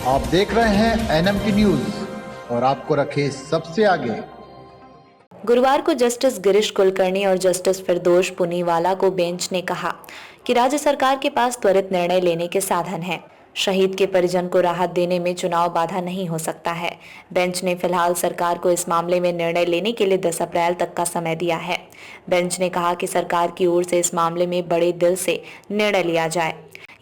आप देख रहे हैं एनएमटी न्यूज और आपको रखे सबसे आगे। गुरुवार को जस्टिस गिरीश कुलकर्णी और जस्टिस फिरदौस पुनीवाला को बेंच ने कहा कि राज्य सरकार के पास त्वरित निर्णय लेने के साधन हैं। शहीद के परिजन को राहत देने में चुनाव बाधा नहीं हो सकता है। बेंच ने फिलहाल सरकार को इस मामले में निर्णय लेने के लिए 10 अप्रैल तक का समय दिया है। बेंच ने कहा कि सरकार की ओर से इस मामले में बड़े दिल से निर्णय लिया जाए।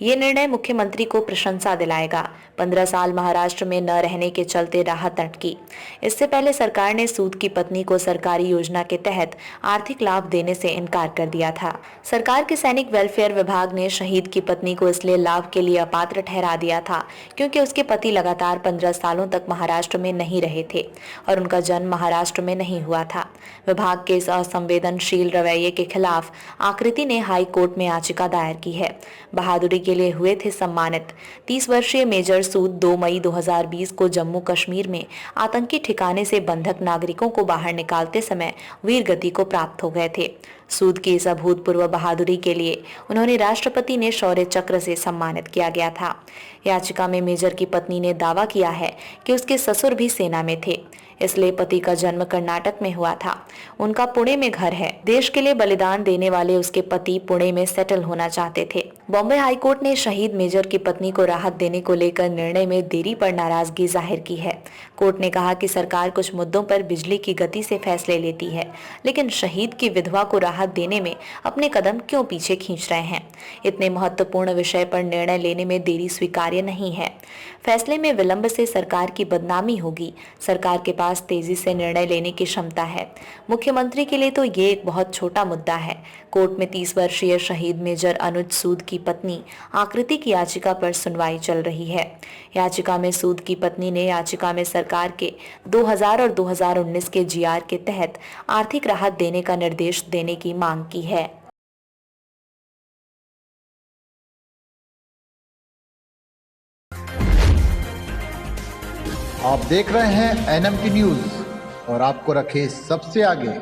ये निर्णय मुख्यमंत्री को प्रशंसा दिलाएगा। 15 साल महाराष्ट्र में न रहने के चलते राहत अटकी। इससे पहले सरकार ने सूद की पत्नी को सरकारी योजना के तहत आर्थिक लाभ देने से इनकार कर दिया था। सरकार के सैनिक वेलफेयर विभाग ने शहीद की पत्नी को इसलिए लाभ के लिए अपात्र ठहरा दिया था क्योंकि उसके पति लगातार 15 सालों तक महाराष्ट्र में नहीं रहे थे और उनका जन्म महाराष्ट्र में नहीं हुआ था। विभाग के इस असंवेदनशील रवैये के खिलाफ आकृति ने हाई कोर्ट में याचिका दायर की है। बहादुरी के लिए हुए थे सम्मानित। 30 वर्षीय मेजर सूद 2 मई 2020 को जम्मू कश्मीर में आतंकी ठिकाने से बंधक नागरिकों को बाहर निकालते समय वीर गति को प्राप्त हो गए थे। सूद की इस अभूतपूर्व बहादुरी के लिए उन्होंने राष्ट्रपति ने शौर्य चक्र से सम्मानित किया गया था। याचिका में मेजर की पत्नी ने दावा किया है कि उसके ससुर भी सेना में थे, इसलिए पति का जन्म कर्नाटक में हुआ था। उनका पुणे में घर है। देश के लिए बलिदान देने वाले उसके पति पुणे में सेटल होना चाहते थे। बॉम्बे हाईकोर्ट ने शहीद मेजर की पत्नी को राहत देने को लेकर निर्णय में देरी पर नाराजगी जाहिर की है। कोर्ट ने कहा कि सरकार कुछ मुद्दों पर बिजली की गति से फैसले लेती है, लेकिन शहीद की विधवा को राहत देने में अपने कदम क्यों पीछे खींच रहे हैं। इतने महत्वपूर्ण विषय पर निर्णय लेने में देरी स्वीकार्य नहीं है। फैसले में विलंब से सरकार की बदनामी होगी। सरकार के पास तेजी से निर्णय लेने की क्षमता है। मुख्यमंत्री के लिए तो ये एक बहुत छोटा मुद्दा है। कोर्ट में 30 वर्षीय शहीद मेजर अनुज सूद की पत्नी आकृति की याचिका पर सुनवाई चल रही है। याचिका में सूद की पत्नी ने याचिका में सरकार के 2000 और 2019 के जीआर के तहत आर्थिक राहत देने का निर्देश देने की मांग की है। आप देख रहे हैं एनएमटी न्यूज और आपको रखे सबसे आगे।